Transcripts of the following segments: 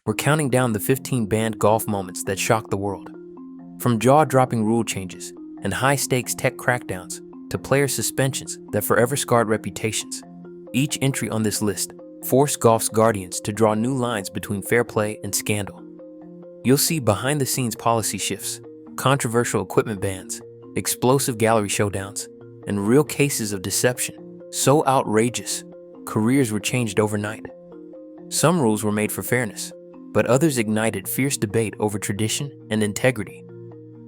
we're counting down the 15 banned golf moments that shocked the world. From jaw-dropping rule changes and high-stakes tech crackdowns to player suspensions that forever scarred reputations, each entry on this list forced golf's guardians to draw new lines between fair play and scandal. You'll see behind-the-scenes policy shifts, controversial equipment bans, explosive gallery showdowns, and real cases of deception so outrageous, careers were changed overnight. Some rules were made for fairness, but others ignited fierce debate over tradition and integrity.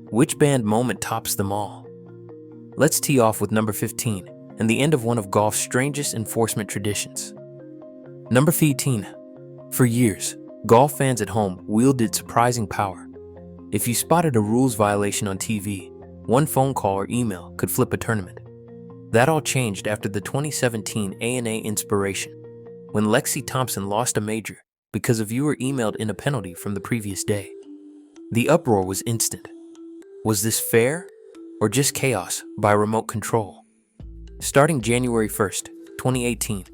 Which banned moment tops them all? Let's tee off with number 15 and the end of one of golf's strangest enforcement traditions. Number 15. For years, golf fans at home wielded surprising power. If you spotted a rules violation on TV, one phone call or email could flip a tournament. That all changed after the 2017 ANA Inspiration, when Lexi Thompson lost a major because a viewer emailed in a penalty from the previous day. The uproar was instant. Was this fair or just chaos by remote control? Starting January 1st, 2018,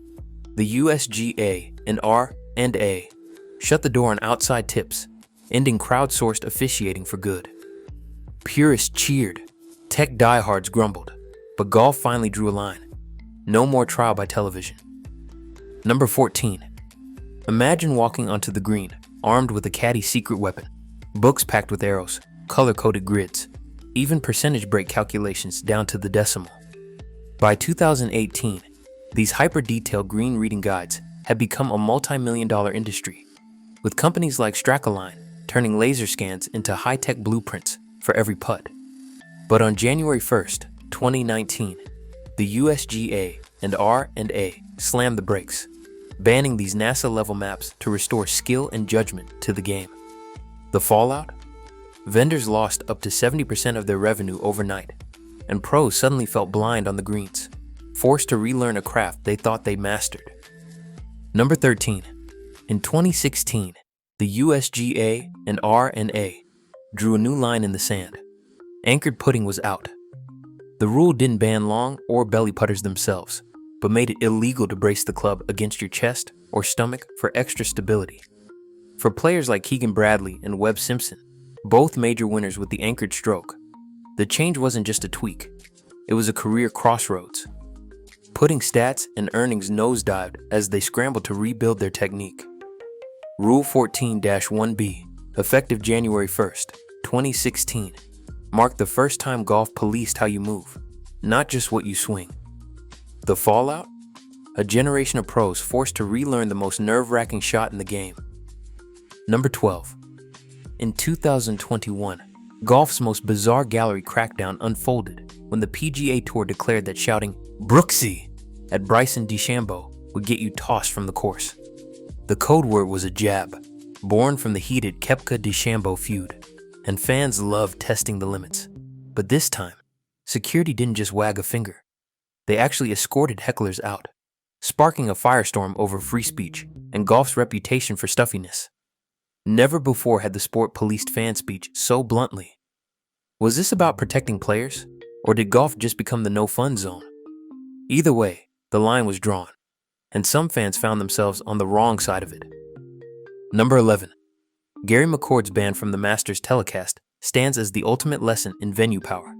the USGA and R&A shut the door on outside tips, ending crowdsourced officiating for good. Purists cheered, tech diehards grumbled, but golf finally drew a line. No more trial by television. Number 14. Imagine walking onto the green, armed with a caddy's secret weapon, books packed with arrows, color-coded grids, even percentage break calculations down to the decimal. By 2018, these hyper-detailed green reading guides had become a multi-million-dollar industry, with companies like Strackline turning laser scans into high-tech blueprints for every putt. But on January 1st, 2019, the USGA and R&A slammed the brakes, banning these NASA-level maps to restore skill and judgment to the game. The fallout? Vendors lost up to 70% of their revenue overnight, and pros suddenly felt blind on the greens, forced to relearn a craft they thought they mastered. Number 13. In 2016, the USGA and R&A drew a new line in the sand. Anchored putting was out. The rule didn't ban long or belly putters themselves, but made it illegal to brace the club against your chest or stomach for extra stability. For players like Keegan Bradley and Webb Simpson, both major winners with the anchored stroke, the change wasn't just a tweak, it was a career crossroads. Putting stats and earnings nosedived as they scrambled to rebuild their technique. Rule 14-1B, effective January 1st, 2016, marked the first time golf policed how you move, not just what you swing. The fallout? A generation of pros forced to relearn the most nerve-wracking shot in the game. Number 12. In 2021, golf's most bizarre gallery crackdown unfolded when the PGA Tour declared that shouting "Brooksy" at Bryson DeChambeau would get you tossed from the course. The code word was a jab, born from the heated Koepka-DeChambeau feud, and fans loved testing the limits. But this time, security didn't just wag a finger. They actually escorted hecklers out, sparking a firestorm over free speech and golf's reputation for stuffiness. Never before had the sport policed fan speech so bluntly. Was this about protecting players, or did golf just become the no-fun zone? Either way, the line was drawn, and some fans found themselves on the wrong side of it. Number 11. Gary McCord's ban from the Masters telecast stands as the ultimate lesson in venue power.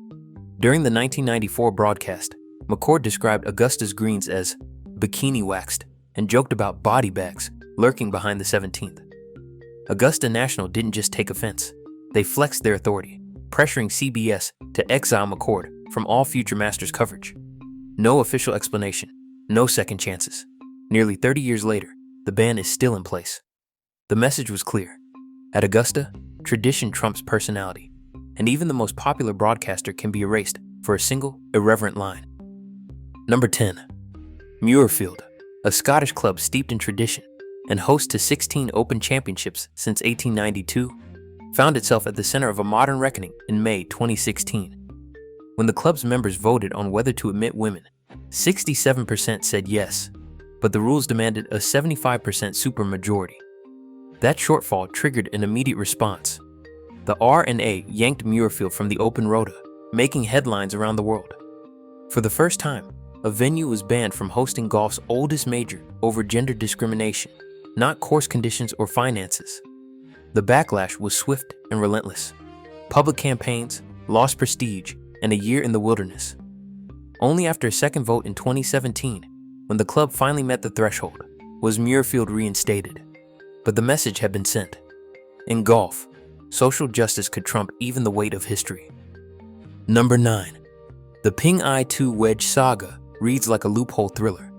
During the 1994 broadcast, McCord described Augusta's greens as bikini waxed and joked about body bags lurking behind the 17th. Augusta National didn't just take offense. They flexed their authority, pressuring CBS to exile McCord from all future Masters coverage. No official explanation, no second chances. Nearly 30 years later, the ban is still in place. The message was clear. At Augusta, tradition trumps personality, and even the most popular broadcaster can be erased for a single, irreverent line. Number 10. Muirfield, a Scottish club steeped in tradition and host to 16 Open Championships since 1892, found itself at the center of a modern reckoning in May 2016. When the club's members voted on whether to admit women, 67% said yes, but the rules demanded a 75% supermajority. That shortfall triggered an immediate response. The R&A yanked Muirfield from the Open Rota, making headlines around the world. For the first time, a venue was banned from hosting golf's oldest major over gender discrimination, not course conditions or finances, The backlash was swift and relentless. Public campaigns, lost prestige, and a year in the wilderness. Only after a second vote in 2017, when the club finally met the threshold, was Muirfield reinstated. But the message had been sent. In golf, social justice could trump even the weight of history. Number 9. The Ping Ai 2 wedge saga reads like a loophole thriller.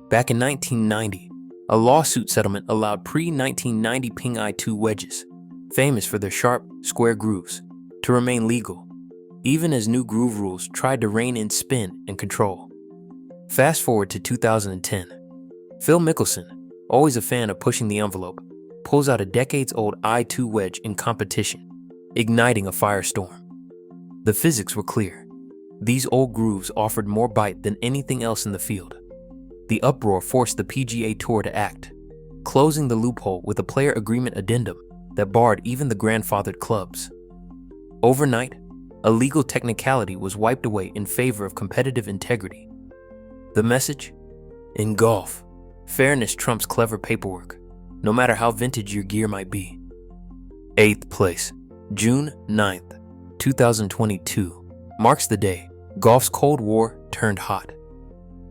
Back in 1990, a lawsuit settlement allowed pre-1990 Ping Ai 2 wedges, famous for their sharp, square grooves, to remain legal, even as new groove rules tried to rein in spin and control. Fast forward to 2010. Phil Mickelson, always a fan of pushing the envelope, pulls out a decades-old I2 wedge in competition, igniting a firestorm. The physics were clear. These old grooves offered more bite than anything else in the field. The uproar forced the PGA Tour to act, closing the loophole with a player agreement addendum that barred even the grandfathered clubs. Overnight, a legal technicality was wiped away in favor of competitive integrity. The message? In golf, fairness trumps clever paperwork, no matter how vintage your gear might be. 8th place, June 9th, 2022, marks the day golf's Cold War turned hot.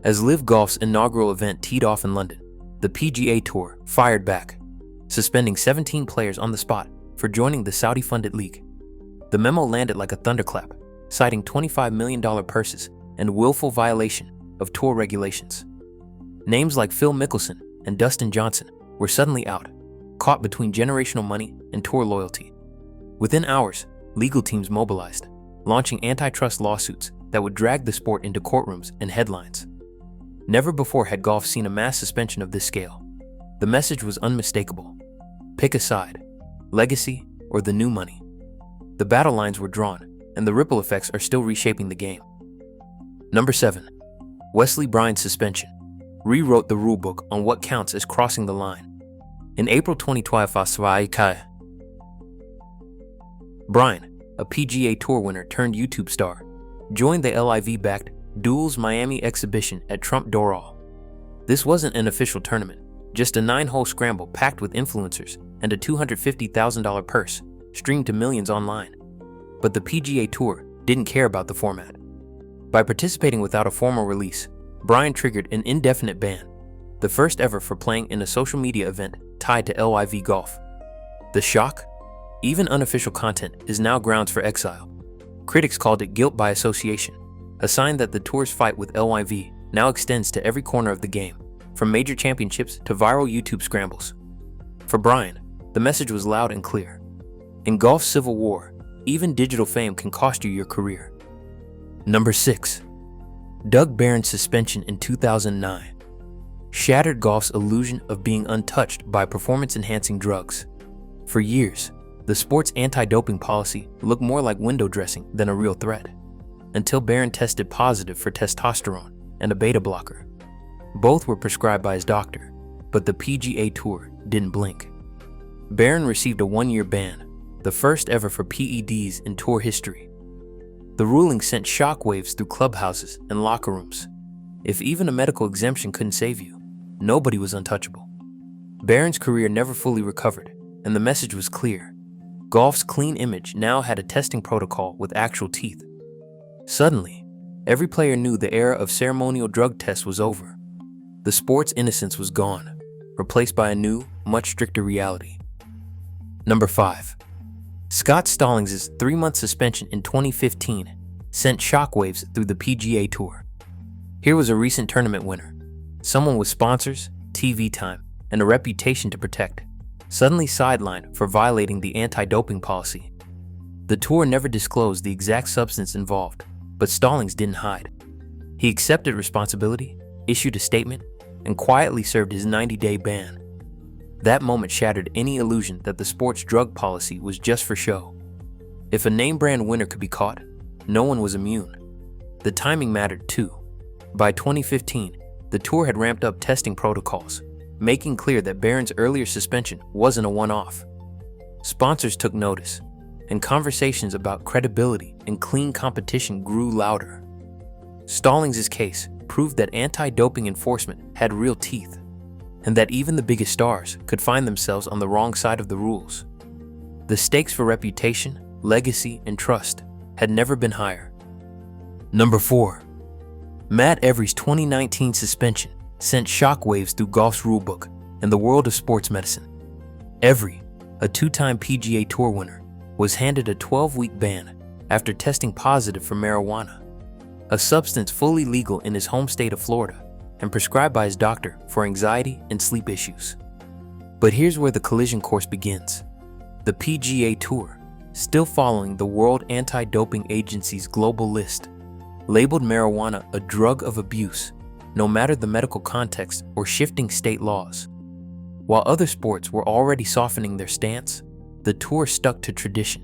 As LIV Golf's inaugural event teed off in London, the PGA Tour fired back, suspending 17 players on the spot for joining the Saudi-funded league. The memo landed like a thunderclap, citing $25 million purses and willful violation of tour regulations. Names like Phil Mickelson and Dustin Johnson were suddenly out, caught between generational money and tour loyalty. Within hours, legal teams mobilized, launching antitrust lawsuits that would drag the sport into courtrooms and headlines. Never before had golf seen a mass suspension of this scale. The message was unmistakable. Pick a side, legacy or the new money. The battle lines were drawn, and the ripple effects are still reshaping the game. Number 7. Wesley Bryan's suspension rewrote the rulebook on what counts as crossing the line. In April 2012, Bryan, a PGA Tour winner turned YouTube star, joined the LIV-backed Duels Miami exhibition at Trump Doral. This wasn't an official tournament, just a 9-hole scramble packed with influencers and a $250,000 purse streamed to millions online. But the PGA Tour didn't care about the format. By participating without a formal release, Bryan triggered an indefinite ban, the first ever for playing in a social media event tied to LIV Golf. The shock? Even unofficial content is now grounds for exile. Critics called it guilt by association, a sign that the tour's fight with LIV now extends to every corner of the game, from major championships to viral YouTube scrambles. For Bryan, the message was loud and clear. In golf's civil war, even digital fame can cost you your career. Number 6. Doug Barron's suspension in 2009 shattered golf's illusion of being untouched by performance-enhancing drugs. For years, the sport's anti-doping policy looked more like window dressing than a real threat, until Barron tested positive for testosterone and a beta blocker. Both were prescribed by his doctor, but the PGA Tour didn't blink. Barron received a 1-year ban, the first ever for PEDs in tour history. The ruling sent shockwaves through clubhouses and locker rooms. If even a medical exemption couldn't save you, nobody was untouchable. Barron's career never fully recovered, and the message was clear. Golf's clean image now had a testing protocol with actual teeth. Suddenly, every player knew the era of ceremonial drug tests was over. The sport's innocence was gone, replaced by a new, much stricter reality. Number 5. Scott Stallings' 3-month suspension in 2015 sent shockwaves through the PGA Tour. Here was a recent tournament winner, someone with sponsors, TV time, and a reputation to protect, suddenly sidelined for violating the anti-doping policy. The tour never disclosed the exact substance involved, but Stallings didn't hide. He accepted responsibility, issued a statement, and quietly served his 90-day ban. That moment shattered any illusion that the sport's drug policy was just for show. If a name-brand winner could be caught, no one was immune. The timing mattered too. By 2015, the tour had ramped up testing protocols, making clear that Barron's earlier suspension wasn't a one-off. Sponsors took notice, and conversations about credibility and clean competition grew louder. Stallings' case proved that anti-doping enforcement had real teeth, and that even the biggest stars could find themselves on the wrong side of the rules. The stakes for reputation, legacy, and trust had never been higher. Number 4. Matt Every's 2019 suspension sent shockwaves through golf's rulebook and the world of sports medicine. Every, a 2-time PGA Tour winner, was handed a 12-week ban after testing positive for marijuana, a substance fully legal in his home state of Florida and prescribed by his doctor for anxiety and sleep issues. But here's where the collision course begins. The PGA Tour, still following the World Anti-Doping Agency's global list, labeled marijuana a drug of abuse, no matter the medical context or shifting state laws. While other sports were already softening their stance, the tour stuck to tradition,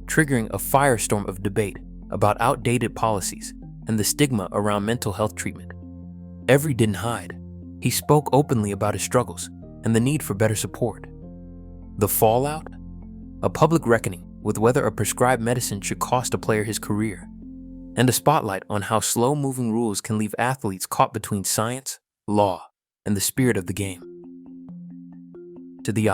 triggering a firestorm of debate about outdated policies and the stigma around mental health treatment. Every didn't hide. He spoke openly about his struggles and the need for better support. The fallout? A public reckoning with whether a prescribed medicine should cost a player his career, and a spotlight on how slow-moving rules can leave athletes caught between science, law, and the spirit of the game. To the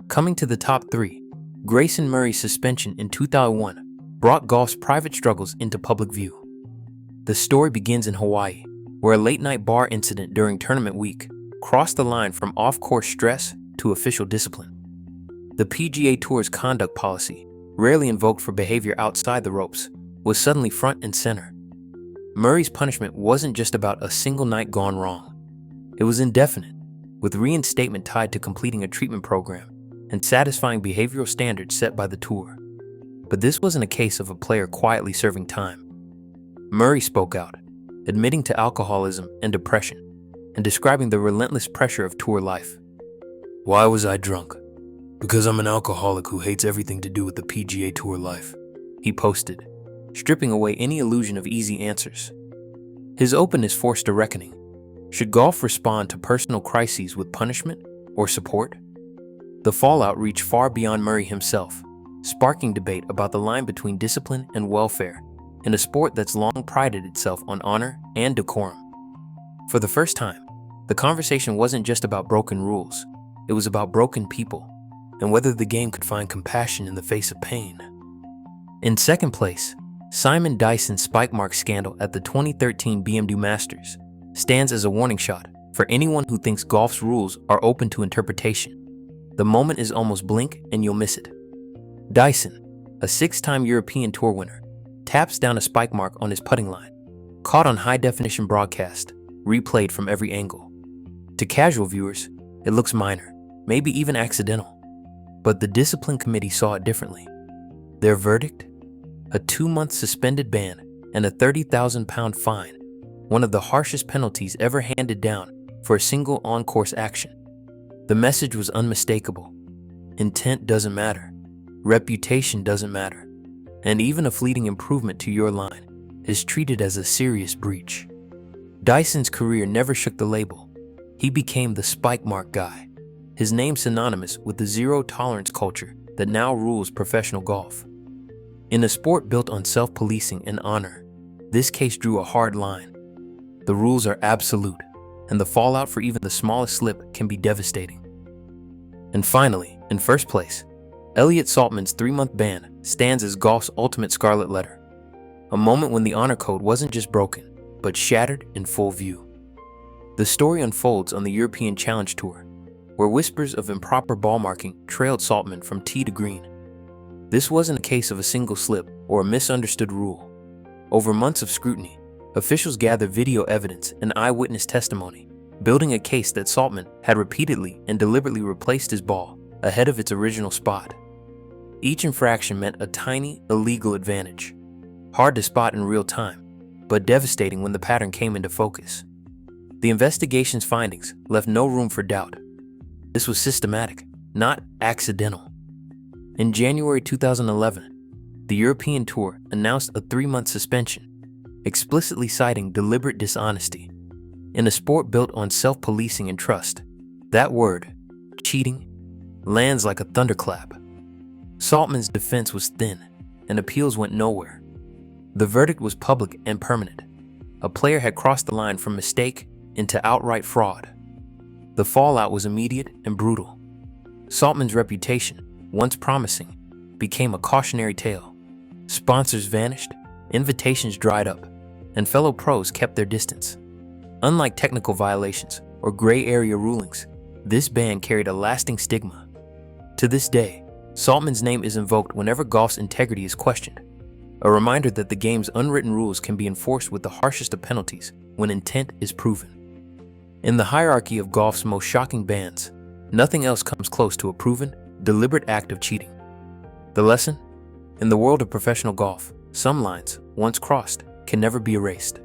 Coming to the top 3, Grayson Murray's suspension in 2001 brought golf's private struggles into public view. The story begins in Hawaii, where a late-night bar incident during tournament week crossed the line from off-course stress to official discipline. The PGA Tour's conduct policy, rarely invoked for behavior outside the ropes, was suddenly front and center. Murray's punishment wasn't just about a single night gone wrong. It was indefinite, with reinstatement tied to completing a treatment program and satisfying behavioral standards set by the tour. But this wasn't a case of a player quietly serving time. Murray spoke out, admitting to alcoholism and depression, and describing the relentless pressure of tour life. "Why was I drunk? Because I'm an alcoholic who hates everything to do with the PGA Tour life," he posted, stripping away any illusion of easy answers. His openness forced a reckoning. Should golf respond to personal crises with punishment or support? The fallout reached far beyond Murray himself, sparking debate about the line between discipline and welfare in a sport that's long prided itself on honor and decorum. For the first time, the conversation wasn't just about broken rules, it was about broken people, and whether the game could find compassion in the face of pain. In second place, Simon Dyson's spike mark scandal at the 2013 BMW Masters stands as a warning shot for anyone who thinks golf's rules are open to interpretation. The moment is almost blink and you'll miss it. Dyson, a 6-time European Tour winner, taps down a spike mark on his putting line, caught on high-definition broadcast, replayed from every angle. To casual viewers, it looks minor, maybe even accidental. But the discipline committee saw it differently. Their verdict? A 2-month suspended ban and a £30,000 fine, one of the harshest penalties ever handed down for a single on-course action. The message was unmistakable. Intent doesn't matter. Reputation doesn't matter. And even a fleeting improvement to your line is treated as a serious breach. Dyson's career never shook the label. He became the spike mark guy, his name synonymous with the zero-tolerance culture that now rules professional golf. In a sport built on self-policing and honor, this case drew a hard line. The rules are absolute, and the fallout for even the smallest slip can be devastating. And finally, in first place, Elliott Saltman's 3-month ban stands as golf's ultimate scarlet letter, a moment when the honor code wasn't just broken, but shattered in full view. The story unfolds on the European Challenge Tour, where whispers of improper ball marking trailed Saltman from tee to green. This wasn't a case of a single slip or a misunderstood rule. Over months of scrutiny, officials gathered video evidence and eyewitness testimony, building a case that Saltman had repeatedly and deliberately replaced his ball ahead of its original spot. Each infraction meant a tiny, illegal advantage, hard to spot in real time, but devastating when the pattern came into focus. The investigation's findings left no room for doubt. This was systematic, not accidental. In January 2011, the European Tour announced a 3-month suspension, explicitly citing deliberate dishonesty. In a sport built on self-policing and trust, that word, cheating, lands like a thunderclap. Saltman's defense was thin, and appeals went nowhere. The verdict was public and permanent. A player had crossed the line from mistake into outright fraud. The fallout was immediate and brutal. Saltman's reputation, once promising, became a cautionary tale. Sponsors vanished, invitations dried up, and fellow pros kept their distance. Unlike technical violations or gray area rulings, this ban carried a lasting stigma. To this day, Saltman's name is invoked whenever golf's integrity is questioned, a reminder that the game's unwritten rules can be enforced with the harshest of penalties when intent is proven. In the hierarchy of golf's most shocking bans, nothing else comes close to a proven, deliberate act of cheating. The lesson? In the world of professional golf, some lines, once crossed, can never be erased.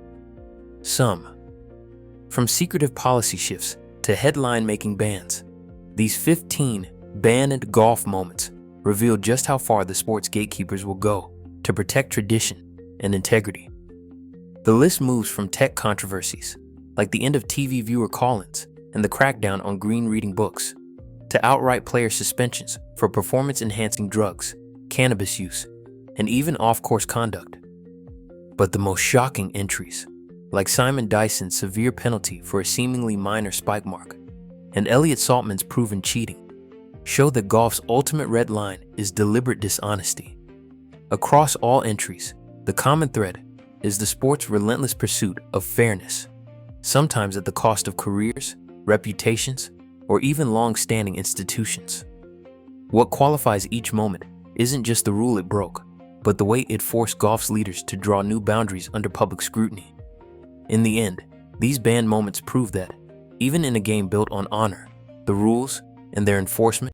From secretive policy shifts to headline-making bans, these 15 banned golf moments reveal just how far the sport's gatekeepers will go to protect tradition and integrity. The list moves from tech controversies, like the end of TV viewer call-ins and the crackdown on green reading books, to outright player suspensions for performance-enhancing drugs, cannabis use, and even off-course conduct. But the most shocking entries, like Simon Dyson's severe penalty for a seemingly minor spike mark, and Elliott Saltman's proven cheating, show that golf's ultimate red line is deliberate dishonesty. Across all entries, the common thread is the sport's relentless pursuit of fairness, sometimes at the cost of careers, reputations, or even long-standing institutions. What qualifies each moment isn't just the rule it broke, but the way it forced golf's leaders to draw new boundaries under public scrutiny. In the end, these banned moments prove that, even in a game built on honor, the rules and their enforcement